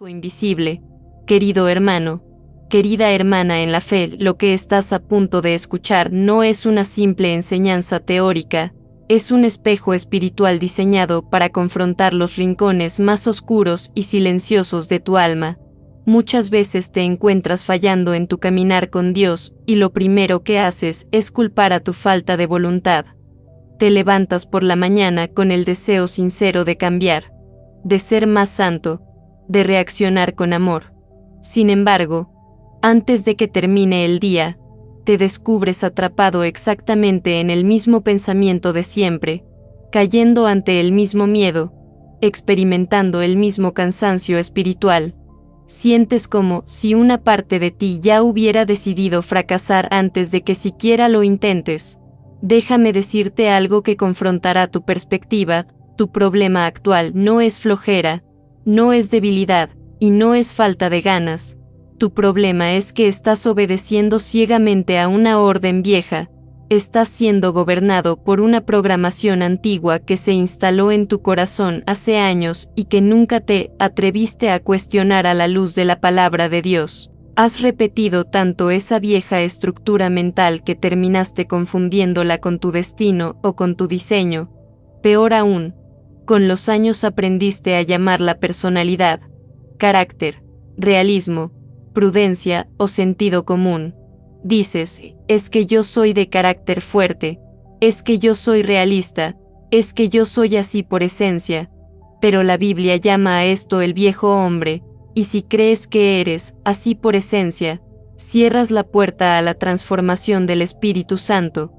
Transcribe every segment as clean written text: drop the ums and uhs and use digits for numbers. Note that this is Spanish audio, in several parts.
Invisible. Querido hermano, querida hermana en la fe, lo que estás a punto de escuchar no es una simple enseñanza teórica, es un espejo espiritual diseñado para confrontar los rincones más oscuros y silenciosos de tu alma. Muchas veces te encuentras fallando en tu caminar con Dios, y lo primero que haces es culpar a tu falta de voluntad. Te levantas por la mañana con el deseo sincero de cambiar, de ser más santo, de reaccionar con amor. Sin embargo, antes de que termine el día, te descubres atrapado exactamente en el mismo pensamiento de siempre, cayendo ante el mismo miedo, experimentando el mismo cansancio espiritual. Sientes como si una parte de ti ya hubiera decidido fracasar antes de que siquiera lo intentes. Déjame decirte algo que confrontará tu perspectiva. Tu problema actual no es flojera, no es debilidad, y no es falta de ganas. Tu problema es que estás obedeciendo ciegamente a una orden vieja. Estás siendo gobernado por una programación antigua que se instaló en tu corazón hace años y que nunca te atreviste a cuestionar a la luz de la palabra de Dios. Has repetido tanto esa vieja estructura mental que terminaste confundiéndola con tu destino o con tu diseño. Peor aún, con los años aprendiste a llamarla personalidad, carácter, realismo, prudencia o sentido común. Dices, es que yo soy de carácter fuerte, es que yo soy realista, es que yo soy así por esencia. Pero la Biblia llama a esto el viejo hombre, y si crees que eres así por esencia, cierras la puerta a la transformación del Espíritu Santo.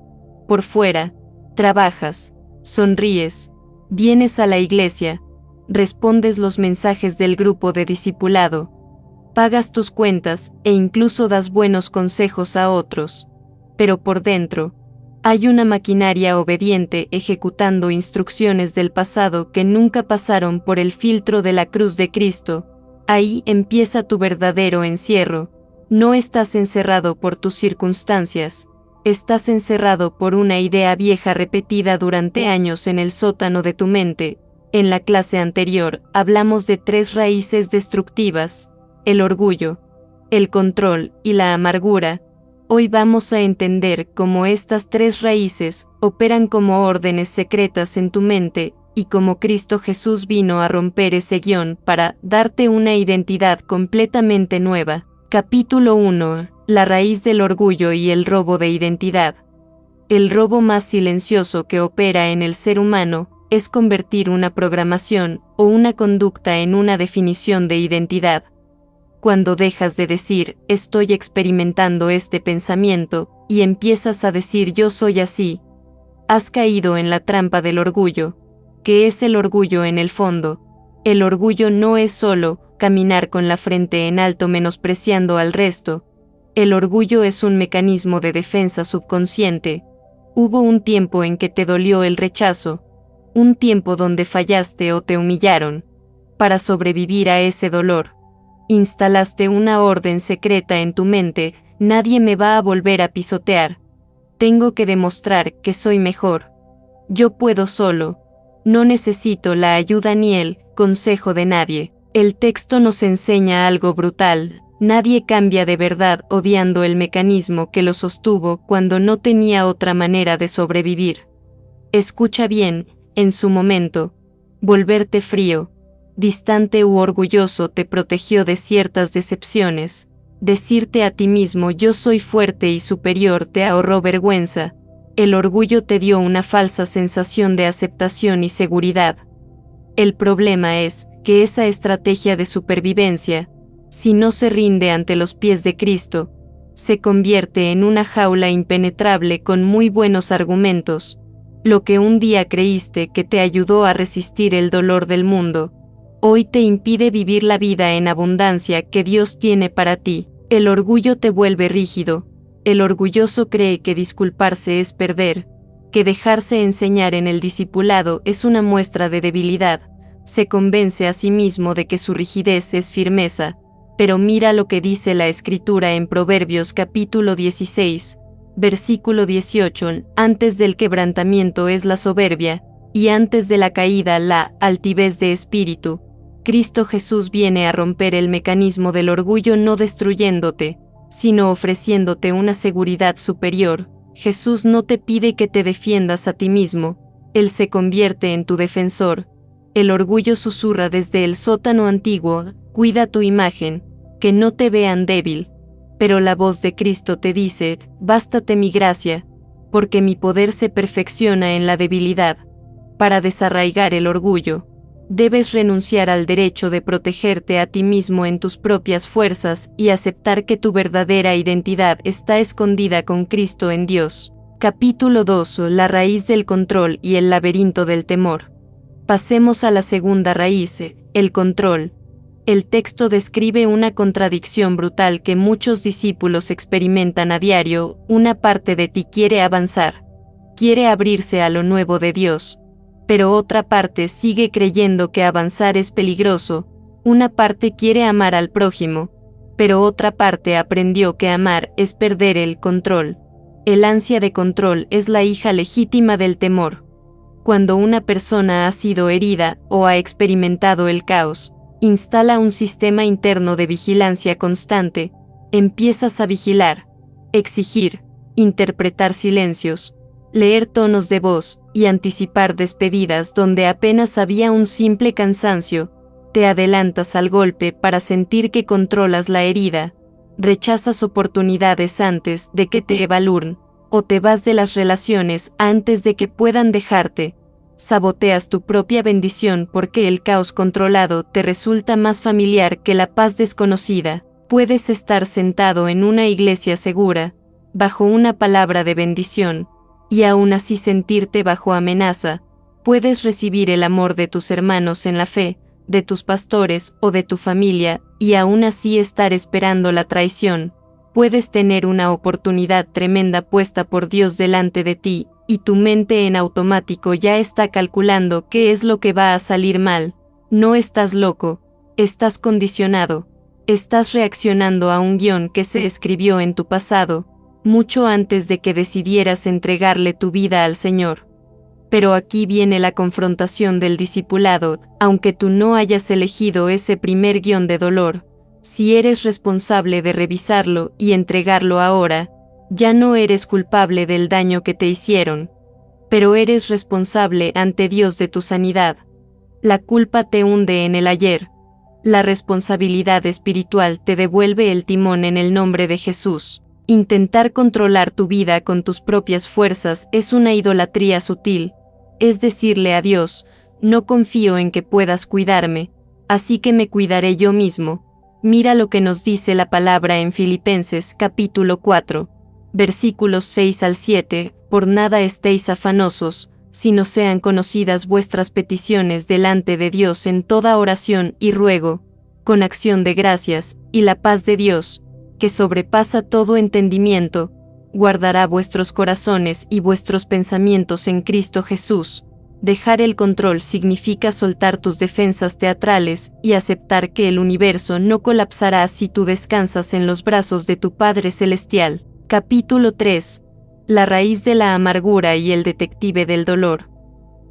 Por fuera, trabajas, sonríes, vienes a la iglesia, respondes los mensajes del grupo de discipulado, pagas tus cuentas e incluso das buenos consejos a otros. Pero por dentro, hay una maquinaria obediente ejecutando instrucciones del pasado que nunca pasaron por el filtro de la cruz de Cristo. Ahí empieza tu verdadero encierro. No estás encerrado por tus circunstancias. Estás encerrado por una idea vieja repetida durante años en el sótano de tu mente. En la clase anterior, hablamos de 3 raíces destructivas: el orgullo, el control y la amargura. Hoy vamos a entender cómo estas 3 raíces operan como órdenes secretas en tu mente, y cómo Cristo Jesús vino a romper ese guión para darte una identidad completamente nueva. Capítulo 1. La raíz del orgullo y el robo de identidad. El robo más silencioso que opera en el ser humano es convertir una programación o una conducta en una definición de identidad. Cuando dejas de decir, estoy experimentando este pensamiento, y empiezas a decir yo soy así, has caído en la trampa del orgullo. ¿Qué es el orgullo en el fondo? El orgullo no es solo caminar con la frente en alto menospreciando al resto. El orgullo es un mecanismo de defensa subconsciente. Hubo un tiempo en que te dolió el rechazo, un tiempo donde fallaste o te humillaron. Para sobrevivir a ese dolor, instalaste una orden secreta en tu mente: nadie me va a volver a pisotear. Tengo que demostrar que soy mejor. Yo puedo solo. No necesito la ayuda ni el consejo de nadie. El texto nos enseña algo brutal. Nadie cambia de verdad odiando el mecanismo que lo sostuvo cuando no tenía otra manera de sobrevivir. Escucha bien, en su momento, volverte frío, distante u orgulloso te protegió de ciertas decepciones. Decirte a ti mismo yo soy fuerte y superior te ahorró vergüenza. El orgullo te dio una falsa sensación de aceptación y seguridad. El problema es que esa estrategia de supervivencia, si no se rinde ante los pies de Cristo, se convierte en una jaula impenetrable con muy buenos argumentos. Lo que un día creíste que te ayudó a resistir el dolor del mundo, hoy te impide vivir la vida en abundancia que Dios tiene para ti. El orgullo te vuelve rígido. El orgulloso cree que disculparse es perder, que dejarse enseñar en el discipulado es una muestra de debilidad. Se convence a sí mismo de que su rigidez es firmeza. Pero mira lo que dice la Escritura en Proverbios capítulo 16, versículo 18: antes del quebrantamiento es la soberbia, y antes de la caída la altivez de espíritu. Cristo Jesús viene a romper el mecanismo del orgullo, no destruyéndote, sino ofreciéndote una seguridad superior. Jesús no te pide que te defiendas a ti mismo, Él se convierte en tu defensor. El orgullo susurra desde el sótano antiguo: cuida tu imagen, que no te vean débil. Pero la voz de Cristo te dice: bástate mi gracia, porque mi poder se perfecciona en la debilidad. Para desarraigar el orgullo, debes renunciar al derecho de protegerte a ti mismo en tus propias fuerzas y aceptar que tu verdadera identidad está escondida con Cristo en Dios. Capítulo 2: La raíz del control y el laberinto del temor. Pasemos a la segunda raíz, el control. El texto describe una contradicción brutal que muchos discípulos experimentan a diario. Una parte de ti quiere avanzar, quiere abrirse a lo nuevo de Dios, pero otra parte sigue creyendo que avanzar es peligroso. Una parte quiere amar al prójimo, pero otra parte aprendió que amar es perder el control. El ansia de control es la hija legítima del temor. Cuando una persona ha sido herida o ha experimentado el caos, instala un sistema interno de vigilancia constante. Empiezas a vigilar, exigir, interpretar silencios, leer tonos de voz y anticipar despedidas donde apenas había un simple cansancio. Te adelantas al golpe para sentir que controlas la herida, rechazas oportunidades antes de que te evalúen, o te vas de las relaciones antes de que puedan dejarte. Saboteas tu propia bendición porque el caos controlado te resulta más familiar que la paz desconocida. Puedes estar sentado en una iglesia segura, bajo una palabra de bendición, y aún así sentirte bajo amenaza. Puedes recibir el amor de tus hermanos en la fe, de tus pastores o de tu familia, y aún así estar esperando la traición. Puedes tener una oportunidad tremenda puesta por Dios delante de ti, y tu mente en automático ya está calculando qué es lo que va a salir mal. No estás loco, estás condicionado. Estás reaccionando a un guión que se escribió en tu pasado, mucho antes de que decidieras entregarle tu vida al Señor. Pero aquí viene la confrontación del discipulado. Aunque tú no hayas elegido ese primer guión de dolor, si eres responsable de revisarlo y entregarlo ahora, ya no eres culpable del daño que te hicieron, pero eres responsable ante Dios de tu sanidad. La culpa te hunde en el ayer. La responsabilidad espiritual te devuelve el timón en el nombre de Jesús. Intentar controlar tu vida con tus propias fuerzas es una idolatría sutil. Es decirle a Dios: no confío en que puedas cuidarme, así que me cuidaré yo mismo. Mira lo que nos dice la palabra en Filipenses capítulo 4, versículos 6 al 7, por nada estéis afanosos, sino sean conocidas vuestras peticiones delante de Dios en toda oración y ruego, con acción de gracias, y la paz de Dios, que sobrepasa todo entendimiento, guardará vuestros corazones y vuestros pensamientos en Cristo Jesús. Dejar el control significa soltar tus defensas teatrales y aceptar que el universo no colapsará si tú descansas en los brazos de tu Padre Celestial. Capítulo 3. La raíz de la amargura y el detective del dolor.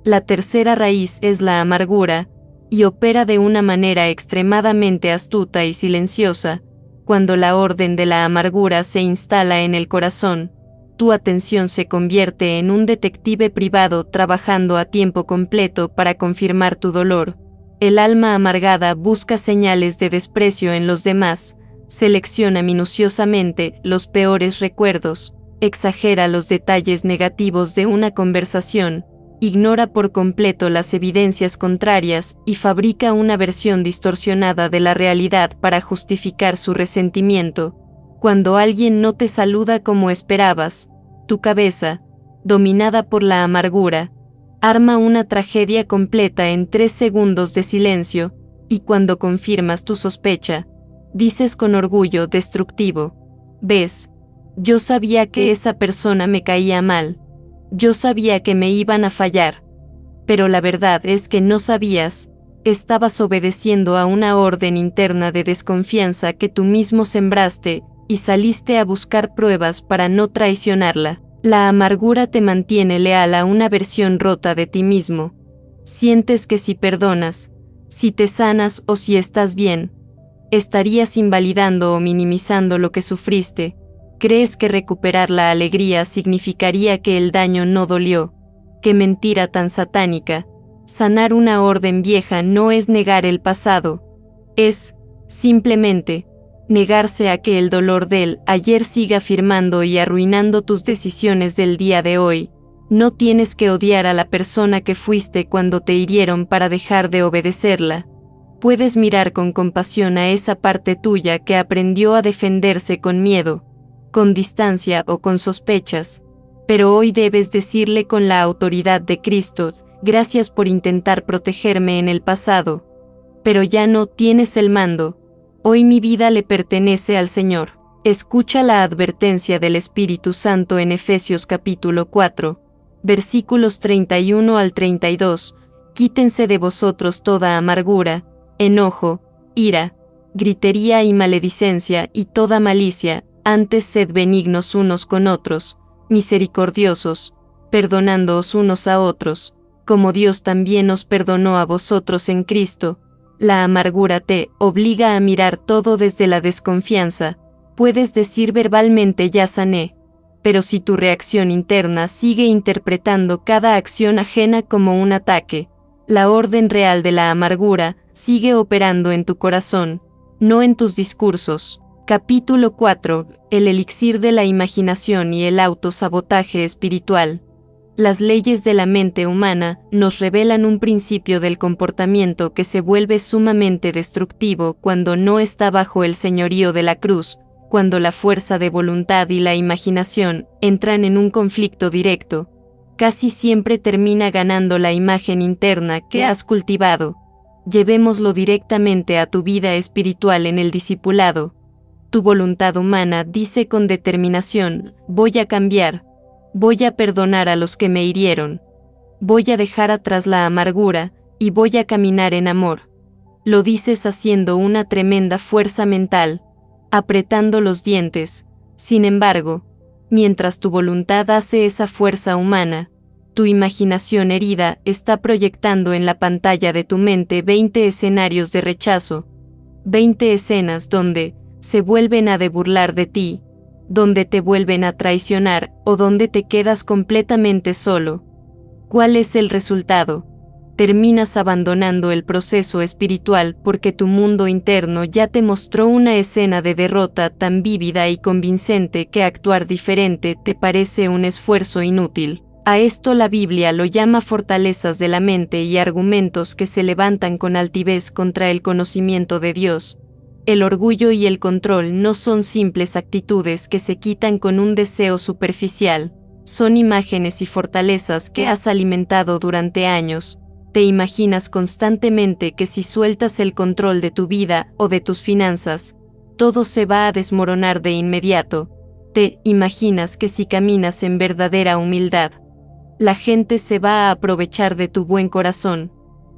La tercera raíz es la amargura, y opera de una manera extremadamente astuta y silenciosa. Cuando la orden de la amargura se instala en el corazón, tu atención se convierte en un detective privado trabajando a tiempo completo para confirmar tu dolor. El alma amargada busca señales de desprecio en los demás, selecciona minuciosamente los peores recuerdos, exagera los detalles negativos de una conversación, ignora por completo las evidencias contrarias y fabrica una versión distorsionada de la realidad para justificar su resentimiento. Cuando alguien no te saluda como esperabas, tu cabeza, dominada por la amargura, arma una tragedia completa en 3 segundos de silencio, y cuando confirmas tu sospecha, dices con orgullo destructivo: ¿ves? Yo sabía que esa persona me caía mal. Yo sabía que me iban a fallar. Pero la verdad es que no sabías. Estabas obedeciendo a una orden interna de desconfianza que tú mismo sembraste, y saliste a buscar pruebas para no traicionarla. La amargura te mantiene leal a una versión rota de ti mismo. Sientes que si perdonas, Si te sanas o si estás bien, estarías invalidando o minimizando lo que sufriste. ¿Crees que recuperar la alegría significaría que el daño no dolió? ¡Qué mentira tan satánica! Sanar una orden vieja no es negar el pasado. Es, simplemente, negarse a que el dolor del ayer siga firmando y arruinando tus decisiones del día de hoy. No tienes que odiar a la persona que fuiste cuando te hirieron para dejar de obedecerla. Puedes mirar con compasión a esa parte tuya que aprendió a defenderse con miedo, con distancia o con sospechas, pero hoy debes decirle con la autoridad de Cristo: gracias por intentar protegerme en el pasado, pero ya no tienes el mando. Hoy mi vida le pertenece al Señor. Escucha la advertencia del Espíritu Santo en Efesios capítulo 4, versículos 31 al 32. Quítense de vosotros toda amargura, enojo, ira, gritería y maledicencia y toda malicia. Antes sed benignos unos con otros, misericordiosos, perdonándoos unos a otros, como Dios también os perdonó a vosotros en Cristo. La amargura te obliga a mirar todo desde la desconfianza. Puedes decir verbalmente ya sané, pero si tu reacción interna sigue interpretando cada acción ajena como un ataque, la orden real de la amargura sigue operando en tu corazón, no en tus discursos. Capítulo 4. El elixir de la imaginación y el autosabotaje espiritual. Las leyes de la mente humana nos revelan un principio del comportamiento que se vuelve sumamente destructivo cuando no está bajo el señorío de la cruz, cuando la fuerza de voluntad y la imaginación entran en un conflicto directo. Casi siempre termina ganando la imagen interna que has cultivado. Llevémoslo directamente a tu vida espiritual en el discipulado. Tu voluntad humana dice con determinación: voy a cambiar, voy a perdonar a los que me hirieron, voy a dejar atrás la amargura, y voy a caminar en amor. Lo dices haciendo una tremenda fuerza mental, apretando los dientes. Sin embargo, mientras tu voluntad hace esa fuerza humana, tu imaginación herida está proyectando en la pantalla de tu mente 20 escenarios de rechazo, 20 escenas donde se vuelven a burlar de ti, donde te vuelven a traicionar o donde te quedas completamente solo. ¿Cuál es el resultado? Terminas abandonando el proceso espiritual porque tu mundo interno ya te mostró una escena de derrota tan vívida y convincente que actuar diferente te parece un esfuerzo inútil. A esto la Biblia lo llama fortalezas de la mente y argumentos que se levantan con altivez contra el conocimiento de Dios. El orgullo y el control no son simples actitudes que se quitan con un deseo superficial, son imágenes y fortalezas que has alimentado durante años. Te imaginas constantemente que si sueltas el control de tu vida o de tus finanzas, todo se va a desmoronar de inmediato. Te imaginas que si caminas en verdadera humildad, la gente se va a aprovechar de tu buen corazón.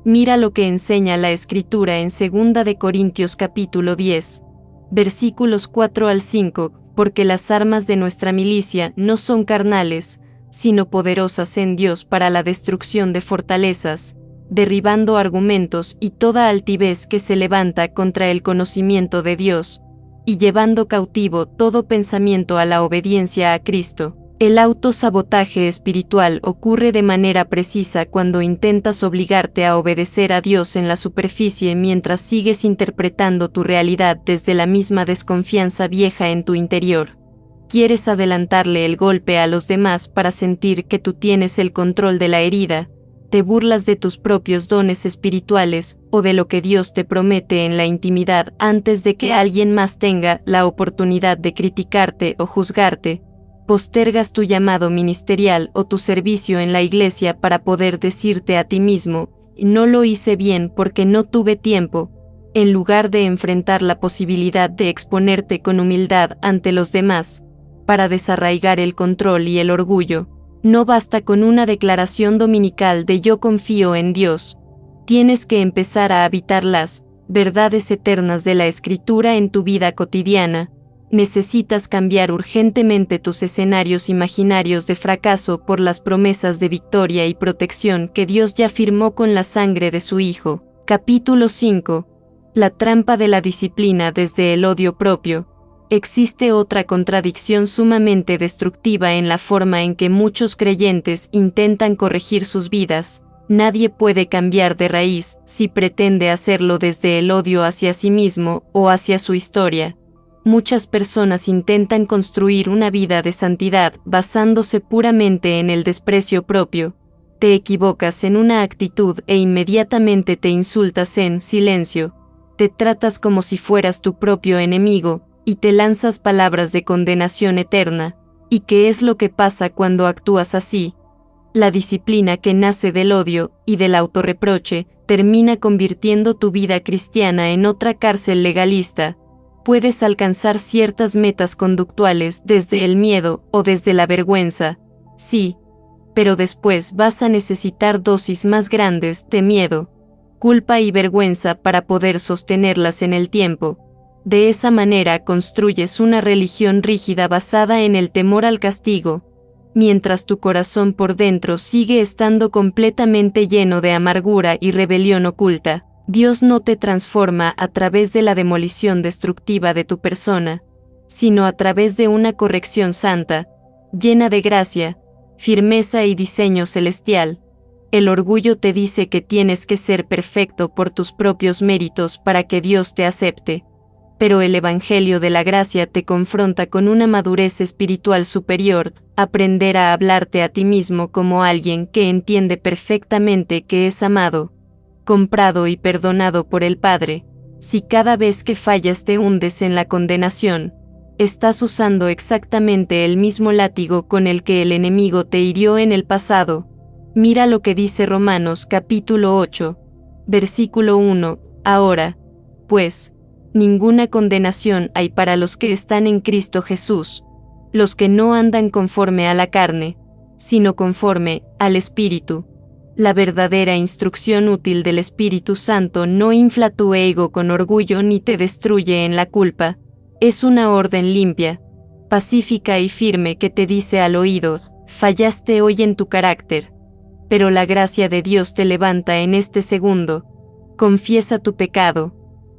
Mira lo que enseña la Escritura en 2 de Corintios capítulo 10, versículos 4 al 5, porque las armas de nuestra milicia no son carnales, sino poderosas en Dios para la destrucción de fortalezas, derribando argumentos y toda altivez que se levanta contra el conocimiento de Dios, y llevando cautivo todo pensamiento a la obediencia a Cristo. El autosabotaje espiritual ocurre de manera precisa cuando intentas obligarte a obedecer a Dios en la superficie mientras sigues interpretando tu realidad desde la misma desconfianza vieja en tu interior. Quieres adelantarle el golpe a los demás para sentir que tú tienes el control de la herida, te burlas de tus propios dones espirituales o de lo que Dios te promete en la intimidad antes de que alguien más tenga la oportunidad de criticarte o juzgarte. Postergas tu llamado ministerial o tu servicio en la iglesia para poder decirte a ti mismo: no lo hice bien porque no tuve tiempo, en lugar de enfrentar la posibilidad de exponerte con humildad ante los demás. Para desarraigar el control y el orgullo, no basta con una declaración dominical de yo confío en Dios. Tienes que empezar a habitar las verdades eternas de la Escritura en tu vida cotidiana. Necesitas cambiar urgentemente tus escenarios imaginarios de fracaso por las promesas de victoria y protección que Dios ya firmó con la sangre de su Hijo. Capítulo 5. La trampa de la disciplina desde el odio propio. Existe otra contradicción sumamente destructiva en la forma en que muchos creyentes intentan corregir sus vidas. Nadie puede cambiar de raíz si pretende hacerlo desde el odio hacia sí mismo o hacia su historia. Muchas personas intentan construir una vida de santidad basándose puramente en el desprecio propio. Te equivocas en una actitud e inmediatamente te insultas en silencio. Te tratas como si fueras tu propio enemigo y te lanzas palabras de condenación eterna. ¿Y qué es lo que pasa cuando actúas así? La disciplina que nace del odio y del autorreproche termina convirtiendo tu vida cristiana en otra cárcel legalista. Puedes alcanzar ciertas metas conductuales desde el miedo o desde la vergüenza, sí, pero después vas a necesitar dosis más grandes de miedo, culpa y vergüenza para poder sostenerlas en el tiempo. De esa manera construyes una religión rígida basada en el temor al castigo, mientras tu corazón por dentro sigue estando completamente lleno de amargura y rebelión oculta. Dios no te transforma a través de la demolición destructiva de tu persona, sino a través de una corrección santa, llena de gracia, firmeza y diseño celestial. El orgullo te dice que tienes que ser perfecto por tus propios méritos para que Dios te acepte. Pero el Evangelio de la gracia te confronta con una madurez espiritual superior, aprender a hablarte a ti mismo como alguien que entiende perfectamente que es amado, comprado y perdonado por el Padre. Si cada vez que fallas te hundes en la condenación, estás usando exactamente el mismo látigo con el que el enemigo te hirió en el pasado. Mira lo que dice Romanos capítulo 8, versículo 1, ahora, pues, ninguna condenación hay para los que están en Cristo Jesús, los que no andan conforme a la carne, sino conforme al Espíritu. La verdadera instrucción útil del Espíritu Santo no infla tu ego con orgullo ni te destruye en la culpa. Es una orden limpia, pacífica y firme que te dice al oído, fallaste hoy en tu carácter. Pero la gracia de Dios te levanta en este segundo. Confiesa tu pecado.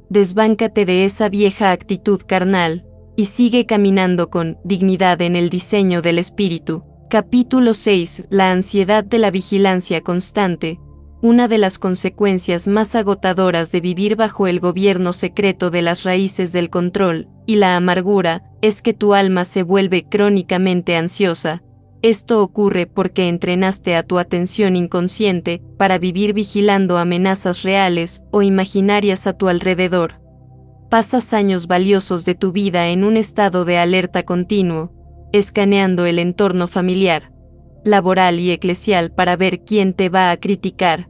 Desbáncate de esa vieja actitud carnal, y sigue caminando con dignidad en el diseño del Espíritu. Capítulo 6. La ansiedad de la vigilancia constante. Una de las consecuencias más agotadoras de vivir bajo el gobierno secreto de las raíces del control y la amargura es que tu alma se vuelve crónicamente ansiosa. Esto ocurre porque entrenaste a tu atención inconsciente para vivir vigilando amenazas reales o imaginarias a tu alrededor. Pasas años valiosos de tu vida en un estado de alerta continuo, escaneando el entorno familiar, laboral y eclesial para ver quién te va a criticar,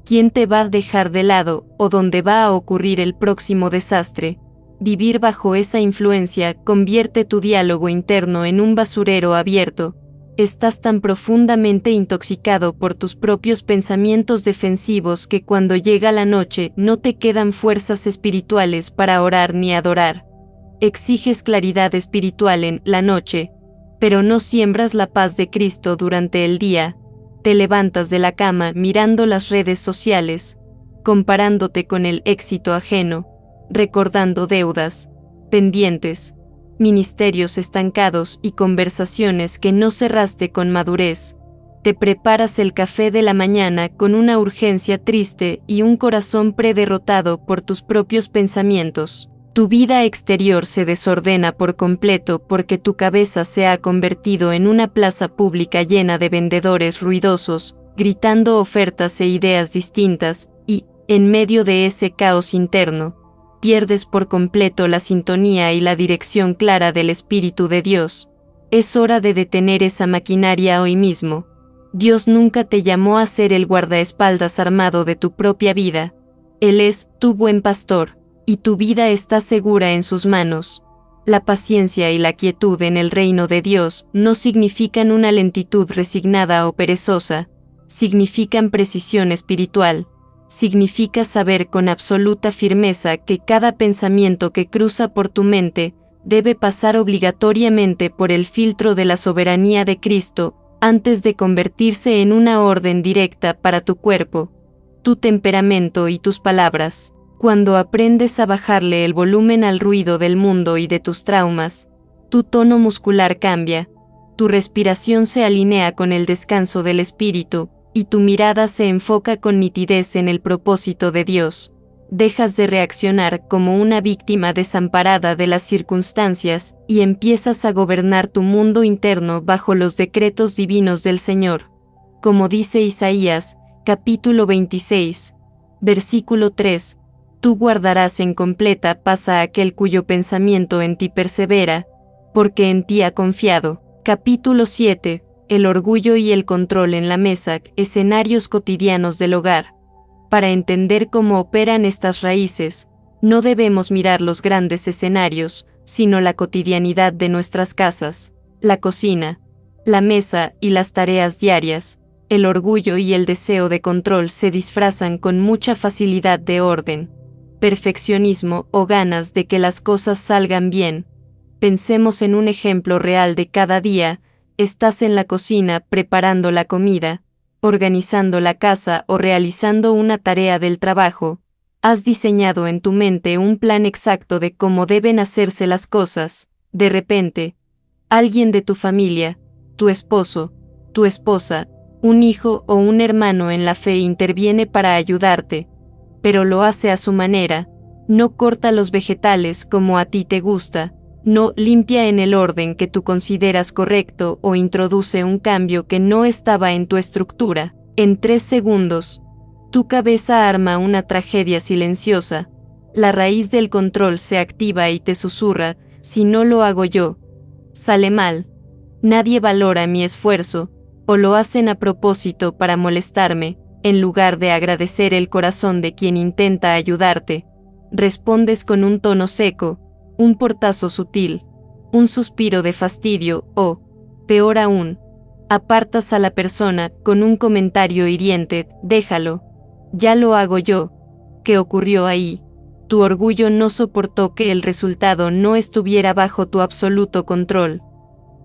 quién te va a dejar de lado o dónde va a ocurrir el próximo desastre. Vivir bajo esa influencia convierte tu diálogo interno en un basurero abierto. Estás tan profundamente intoxicado por tus propios pensamientos defensivos que cuando llega la noche no te quedan fuerzas espirituales para orar ni adorar. Exiges claridad espiritual en la noche, pero no siembras la paz de Cristo durante el día. Te levantas de la cama mirando las redes sociales, comparándote con el éxito ajeno, recordando deudas, pendientes, ministerios estancados y conversaciones que no cerraste con madurez. Te preparas el café de la mañana con una urgencia triste y un corazón prederrotado por tus propios pensamientos. Tu vida exterior se desordena por completo porque tu cabeza se ha convertido en una plaza pública llena de vendedores ruidosos, gritando ofertas e ideas distintas, y, en medio de ese caos interno, pierdes por completo la sintonía y la dirección clara del Espíritu de Dios. Es hora de detener esa maquinaria hoy mismo. Dios nunca te llamó a ser el guardaespaldas armado de tu propia vida. Él es tu buen pastor, y tu vida está segura en sus manos. La paciencia y la quietud en el reino de Dios no significan una lentitud resignada o perezosa, significan precisión espiritual. Significa saber con absoluta firmeza que cada pensamiento que cruza por tu mente debe pasar obligatoriamente por el filtro de la soberanía de Cristo antes de convertirse en una orden directa para tu cuerpo. tu temperamento y tus palabras. Cuando aprendes a bajarle el volumen al ruido del mundo y de tus traumas, tu tono muscular cambia, tu respiración se alinea con el descanso del espíritu, y tu mirada se enfoca con nitidez en el propósito de Dios. Dejas de reaccionar como una víctima desamparada de las circunstancias y empiezas a gobernar tu mundo interno bajo los decretos divinos del Señor. Como dice Isaías, capítulo 26, versículo 3, tú guardarás en completa paz a aquel cuyo pensamiento en ti persevera, porque en ti ha confiado. Capítulo 7, el orgullo y el control en la mesa, escenarios cotidianos del hogar. Para entender cómo operan estas raíces, no debemos mirar los grandes escenarios, sino la cotidianidad de nuestras casas, la cocina, la mesa y las tareas diarias. El orgullo y el deseo de control se disfrazan con mucha facilidad de orden, perfeccionismo o ganas de que las cosas salgan bien. Pensemos en un ejemplo real de cada día. Estás en la cocina preparando la comida, organizando la casa o realizando una tarea del trabajo. Has diseñado en tu mente un plan exacto de cómo deben hacerse las cosas. De repente, alguien de tu familia, tu esposo, tu esposa, un hijo o un hermano en la fe interviene para ayudarte, pero lo hace a su manera. No corta los vegetales como a ti te gusta, no limpia en el orden que tú consideras correcto o introduce un cambio que no estaba en tu estructura. En 3 segundos, tu cabeza arma una tragedia silenciosa. La raíz del control se activa y te susurra: si no lo hago yo, sale mal. Nadie valora mi esfuerzo, o lo hacen a propósito para molestarme, en lugar de agradecer el corazón de quien intenta ayudarte. Respondes con un tono seco, un portazo sutil, un suspiro de fastidio o, peor aún, apartas a la persona con un comentario hiriente: déjalo, ya lo hago yo. ¿Qué ocurrió ahí? Tu orgullo no soportó que el resultado no estuviera bajo tu absoluto control.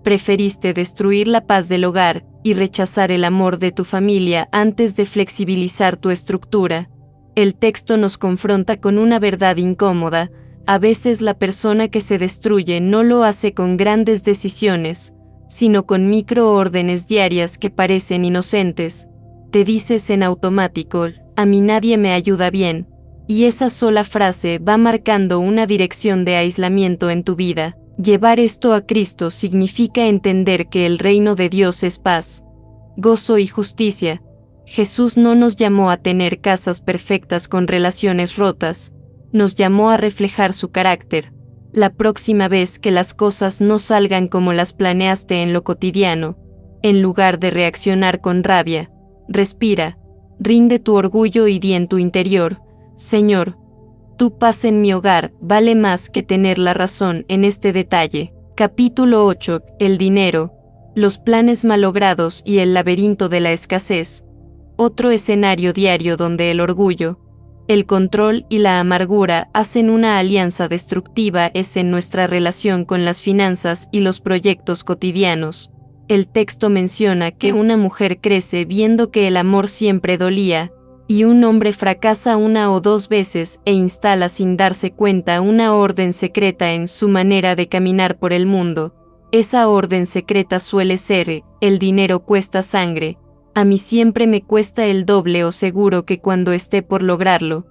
Preferiste destruir la paz del hogar y rechazar el amor de tu familia antes de flexibilizar tu estructura. El texto nos confronta con una verdad incómoda. A veces la persona que se destruye no lo hace con grandes decisiones, sino con microórdenes diarias que parecen inocentes. Te dices en automático: a mí nadie me ayuda bien, y esa sola frase va marcando una dirección de aislamiento en tu vida. Llevar esto a Cristo significa entender que el reino de Dios es paz, gozo y justicia. Jesús no nos llamó a tener casas perfectas con relaciones rotas, nos llamó a reflejar su carácter. La próxima vez que las cosas no salgan como las planeaste en lo cotidiano, en lugar de reaccionar con rabia, respira, rinde tu orgullo y di en tu interior: Señor, tu paz en mi hogar vale más que tener la razón en este detalle. Capítulo 8. El dinero, los planes malogrados y el laberinto de la escasez. Otro escenario diario donde el orgullo, el control y la amargura hacen una alianza destructiva es en nuestra relación con las finanzas y los proyectos cotidianos. El texto menciona que una mujer crece viendo que el amor siempre dolía, y un hombre fracasa 1 o 2 veces e instala sin darse cuenta una orden secreta en su manera de caminar por el mundo. Esa orden secreta suele ser: el dinero cuesta sangre. A mí siempre me cuesta el doble o seguro que cuando esté por lograrlo,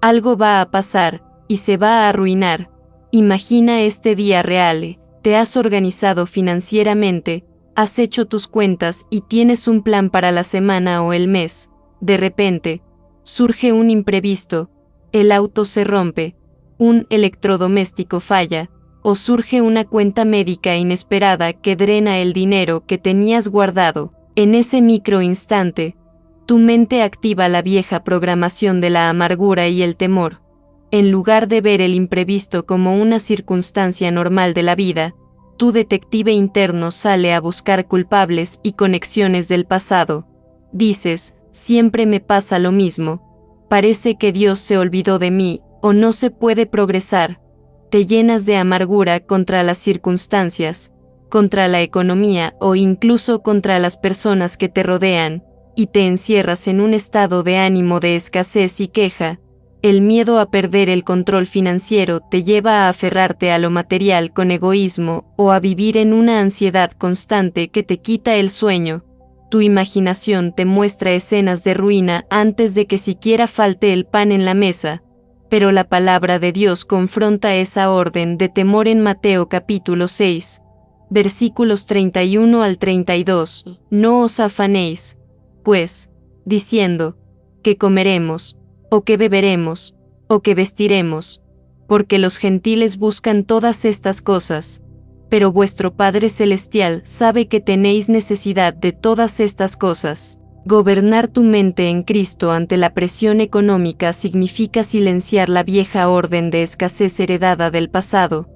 algo va a pasar, y se va a arruinar. Imagina este día real: te has organizado financieramente, has hecho tus cuentas y tienes un plan para la semana o el mes. De repente, surge un imprevisto, el auto se rompe, un electrodoméstico falla, o surge una cuenta médica inesperada que drena el dinero que tenías guardado. En ese micro instante, tu mente activa la vieja programación de la amargura y el temor. En lugar de ver el imprevisto como una circunstancia normal de la vida, tu detective interno sale a buscar culpables y conexiones del pasado. Dices: siempre me pasa lo mismo, parece que Dios se olvidó de mí, o no se puede progresar. Te llenas de amargura contra las circunstancias, contra la economía o incluso contra las personas que te rodean. y te encierras en un estado de ánimo de escasez y queja. El miedo a perder el control financiero te lleva a aferrarte a lo material con egoísmo o a vivir en una ansiedad constante que te quita el sueño. Tu imaginación te muestra escenas de ruina antes de que siquiera falte el pan en la mesa, pero la palabra de Dios confronta esa orden de temor en Mateo capítulo 6, versículos 31 al 32. No os afanéis, pues, diciendo, ¿qué comeremos? ¿O qué beberemos? ¿O qué vestiremos? Porque los gentiles buscan todas estas cosas. Pero vuestro Padre Celestial sabe que tenéis necesidad de todas estas cosas. Gobernar tu mente en Cristo ante la presión económica significa silenciar la vieja orden de escasez heredada del pasado.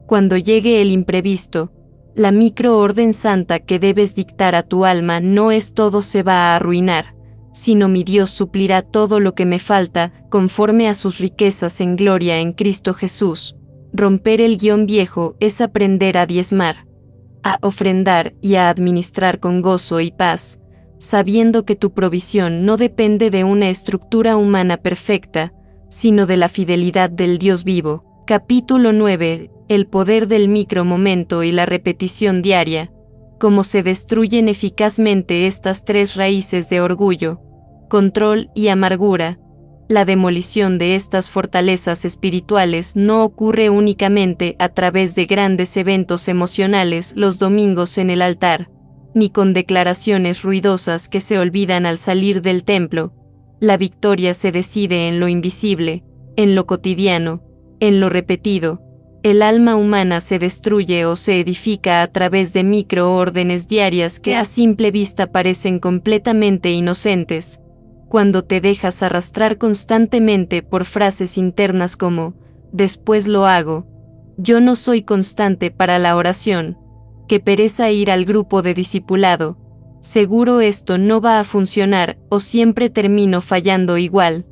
Cuando llegue el imprevisto, la microorden santa que debes dictar a tu alma no es todo se va a arruinar, sino mi Dios suplirá todo lo que me falta, conforme a sus riquezas en gloria en Cristo Jesús. Romper el guión viejo es aprender a diezmar, a ofrendar y a administrar con gozo y paz, sabiendo que tu provisión no depende de una estructura humana perfecta, sino de la fidelidad del Dios vivo. Capítulo 9. El poder del micromomento y la repetición diaria. Cómo se destruyen eficazmente estas tres raíces de orgullo, control y amargura. La demolición de estas fortalezas espirituales no ocurre únicamente a través de grandes eventos emocionales los domingos en el altar, ni con declaraciones ruidosas que se olvidan al salir del templo. La victoria se decide en lo invisible, en lo cotidiano, en lo repetido. El alma humana se destruye o se edifica a través de microórdenes diarias que a simple vista parecen completamente inocentes. Cuando te dejas arrastrar constantemente por frases internas como, después lo hago, yo no soy constante para la oración, qué pereza ir al grupo de discipulado, seguro esto no va a funcionar o siempre termino fallando igual.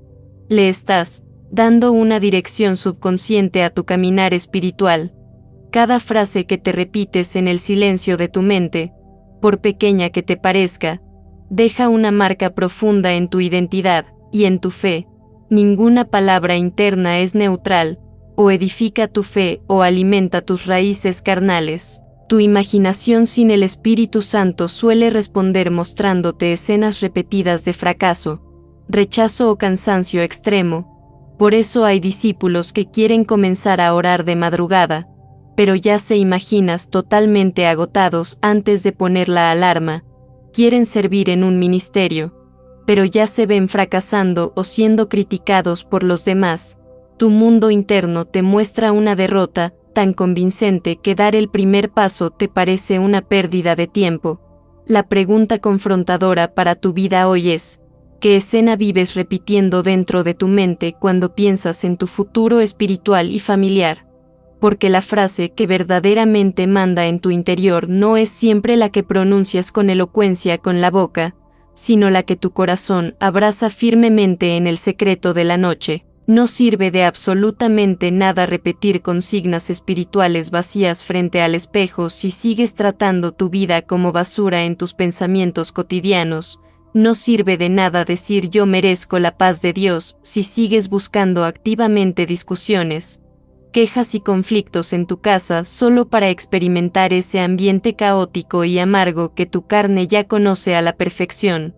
Le estás dando una dirección subconsciente a tu caminar espiritual. Cada frase que te repites en el silencio de tu mente, por pequeña que te parezca, deja una marca profunda en tu identidad y en tu fe. Ninguna palabra interna es neutral, o edifica tu fe o alimenta tus raíces carnales. Tu imaginación sin el Espíritu Santo suele responder mostrándote escenas repetidas de fracaso, rechazo o cansancio extremo. Por eso hay discípulos que quieren comenzar a orar de madrugada, pero ya se imaginas totalmente agotados antes de poner la alarma. Quieren servir en un ministerio, pero ya se ven fracasando o siendo criticados por los demás. Tu mundo interno te muestra una derrota tan convincente que dar el primer paso te parece una pérdida de tiempo. La pregunta confrontadora para tu vida hoy es, ¿qué escena vives repitiendo dentro de tu mente cuando piensas en tu futuro espiritual y familiar? Porque la frase que verdaderamente manda en tu interior no es siempre la que pronuncias con elocuencia con la boca, sino la que tu corazón abraza firmemente en el secreto de la noche. No sirve de absolutamente nada repetir consignas espirituales vacías frente al espejo si sigues tratando tu vida como basura en tus pensamientos cotidianos. No sirve de nada decir yo merezco la paz de Dios si sigues buscando activamente discusiones, quejas y conflictos en tu casa solo para experimentar ese ambiente caótico y amargo que tu carne ya conoce a la perfección.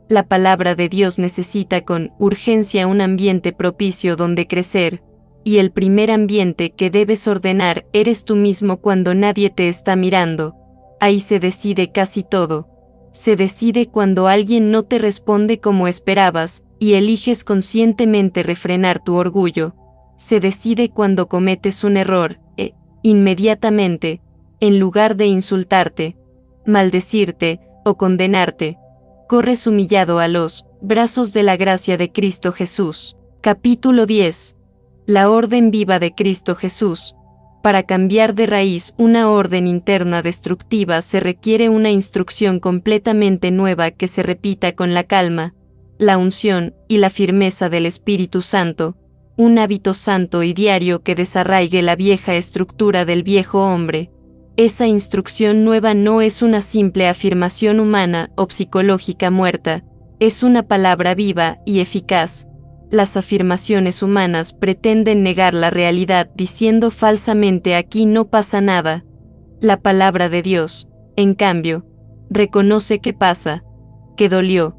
La palabra de Dios necesita con urgencia un ambiente propicio donde crecer, y el primer ambiente que debes ordenar eres tú mismo cuando nadie te está mirando. Ahí se decide casi todo. Se decide cuando alguien no te responde como esperabas, y eliges conscientemente refrenar tu orgullo. Se decide cuando cometes un error, inmediatamente, en lugar de insultarte, maldecirte o condenarte, corres humillado a los brazos de la gracia de Cristo Jesús. Capítulo 10. La orden viva de Cristo Jesús. Para cambiar de raíz una orden interna destructiva se requiere una instrucción completamente nueva que se repita con la calma, la unción y la firmeza del Espíritu Santo, un hábito santo y diario que desarraigue la vieja estructura del viejo hombre. Esa instrucción nueva no es una simple afirmación humana o psicológica muerta, Es una palabra viva y eficaz. Las afirmaciones humanas pretenden negar la realidad diciendo falsamente aquí no pasa nada. La palabra de Dios, en cambio, reconoce que pasa, que dolió,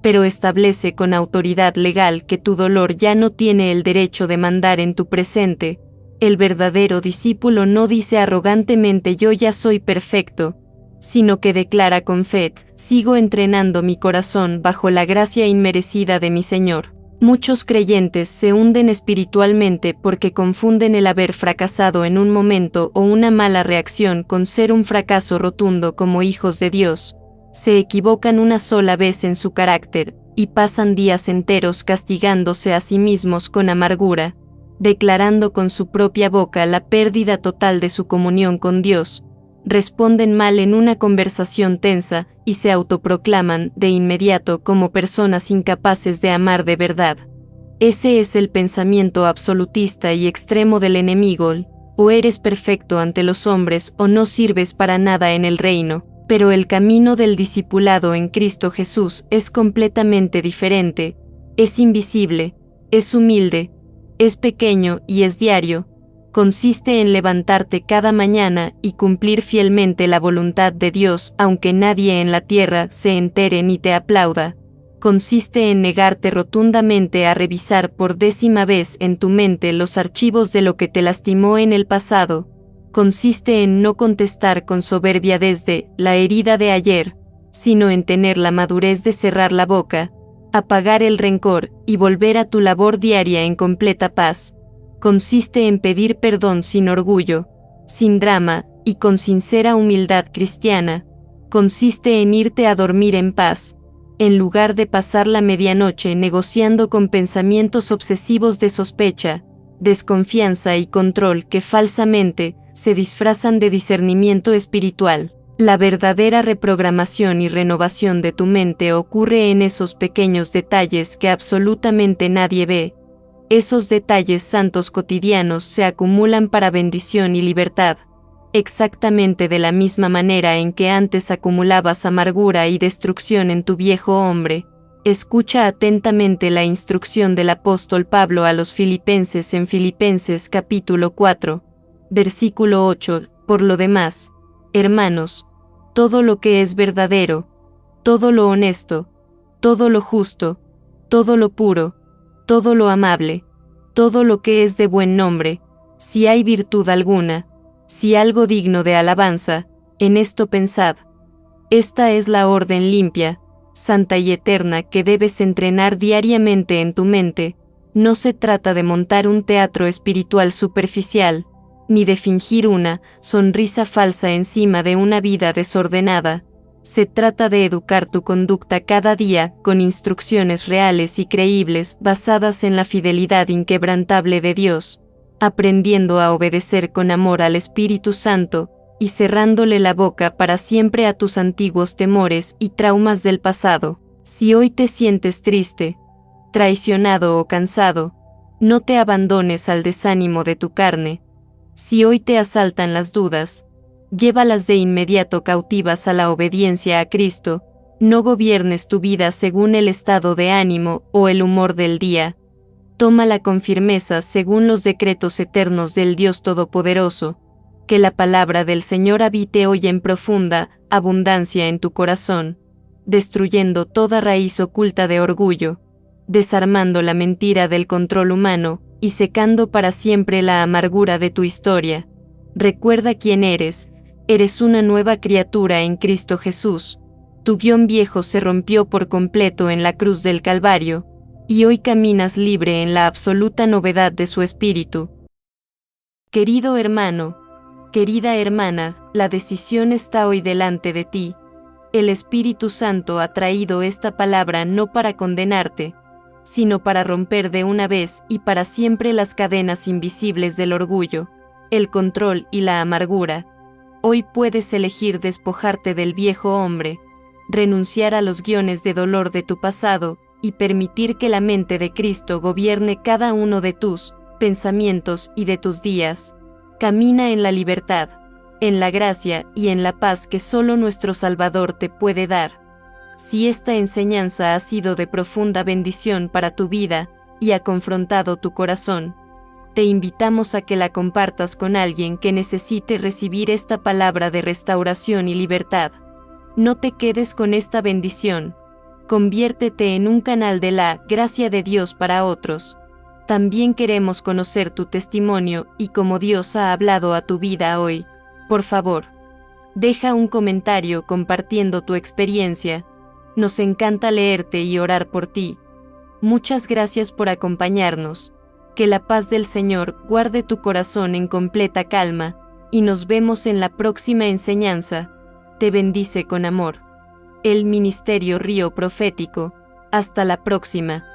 pero establece con autoridad legal que tu dolor ya no tiene el derecho de mandar en tu presente. El verdadero discípulo no dice arrogantemente yo ya soy perfecto, sino que declara con fe, sigo entrenando mi corazón bajo la gracia inmerecida de mi Señor. Muchos creyentes se hunden espiritualmente porque confunden el haber fracasado en un momento o una mala reacción con ser un fracaso rotundo como hijos de Dios. Se equivocan una sola vez en su carácter, y pasan días enteros castigándose a sí mismos con amargura, declarando con su propia boca la pérdida total de su comunión con Dios. Responden mal en una conversación tensa, y se autoproclaman de inmediato como personas incapaces de amar de verdad. Ese es el pensamiento absolutista y extremo del enemigo: o eres perfecto ante los hombres o no sirves para nada en el reino. Pero el camino del discipulado en Cristo Jesús es completamente diferente, es invisible, es humilde, es pequeño y es diario. Consiste en levantarte cada mañana y cumplir fielmente la voluntad de Dios aunque nadie en la tierra se entere ni te aplauda. Consiste en negarte rotundamente a revisar por 10ª vez en tu mente los archivos de lo que te lastimó en el pasado. Consiste en no contestar con soberbia desde la herida de ayer, sino en tener la madurez de cerrar la boca, apagar el rencor y volver a tu labor diaria en completa paz. Consiste en pedir perdón sin orgullo, sin drama y con sincera humildad cristiana. Consiste en irte a dormir en paz, en lugar de pasar la medianoche negociando con pensamientos obsesivos de sospecha, desconfianza y control que falsamente se disfrazan de discernimiento espiritual. La verdadera reprogramación y renovación de tu mente ocurre en esos pequeños detalles que absolutamente nadie ve. Esos detalles santos cotidianos se acumulan para bendición y libertad, exactamente de la misma manera en que antes acumulabas amargura y destrucción en tu viejo hombre. Escucha atentamente la instrucción del apóstol Pablo a los filipenses en Filipenses capítulo 4, versículo 8, por lo demás, hermanos, todo lo que es verdadero, todo lo honesto, todo lo justo, todo lo puro, todo lo amable, todo lo que es de buen nombre, si hay virtud alguna, si algo digno de alabanza, en esto pensad. Esta es la orden limpia, santa y eterna que debes entrenar diariamente en tu mente. No se trata de montar un teatro espiritual superficial, ni de fingir una sonrisa falsa encima de una vida desordenada. Se trata de educar tu conducta cada día con instrucciones reales y creíbles basadas en la fidelidad inquebrantable de Dios, aprendiendo a obedecer con amor al Espíritu Santo, y cerrándole la boca para siempre a tus antiguos temores y traumas del pasado. Si hoy te sientes triste, traicionado o cansado, no te abandones al desánimo de tu carne. Si hoy te asaltan las dudas, llévalas de inmediato cautivas a la obediencia a Cristo. No gobiernes tu vida según el estado de ánimo o el humor del día. Tómala con firmeza según los decretos eternos del Dios Todopoderoso. Que la palabra del Señor habite hoy en profunda abundancia en tu corazón, destruyendo toda raíz oculta de orgullo, desarmando la mentira del control humano y secando para siempre la amargura de tu historia. Recuerda quién eres. Eres una nueva criatura en Cristo Jesús. Tu guión viejo se rompió por completo en la cruz del Calvario, y hoy caminas libre en la absoluta novedad de su espíritu. Querido hermano, querida hermana, la decisión está hoy delante de ti. El Espíritu Santo ha traído esta palabra no para condenarte, sino para romper de una vez y para siempre las cadenas invisibles del orgullo, el control y la amargura. Hoy puedes elegir despojarte del viejo hombre, renunciar a los guiones de dolor de tu pasado y permitir que la mente de Cristo gobierne cada uno de tus pensamientos y de tus días. Camina en la libertad, en la gracia y en la paz que solo nuestro Salvador te puede dar. Si esta enseñanza ha sido de profunda bendición para tu vida y ha confrontado tu corazón, te invitamos a que la compartas con alguien que necesite recibir esta palabra de restauración y libertad. No te quedes con esta bendición. Conviértete en un canal de la gracia de Dios para otros. También queremos conocer tu testimonio y cómo Dios ha hablado a tu vida hoy. Por favor, deja un comentario compartiendo tu experiencia. Nos encanta leerte y orar por ti. Muchas gracias por acompañarnos. Que la paz del Señor guarde tu corazón en completa calma, y nos vemos en la próxima enseñanza. Te bendice con amor. El Ministerio Río Profético. Hasta la próxima.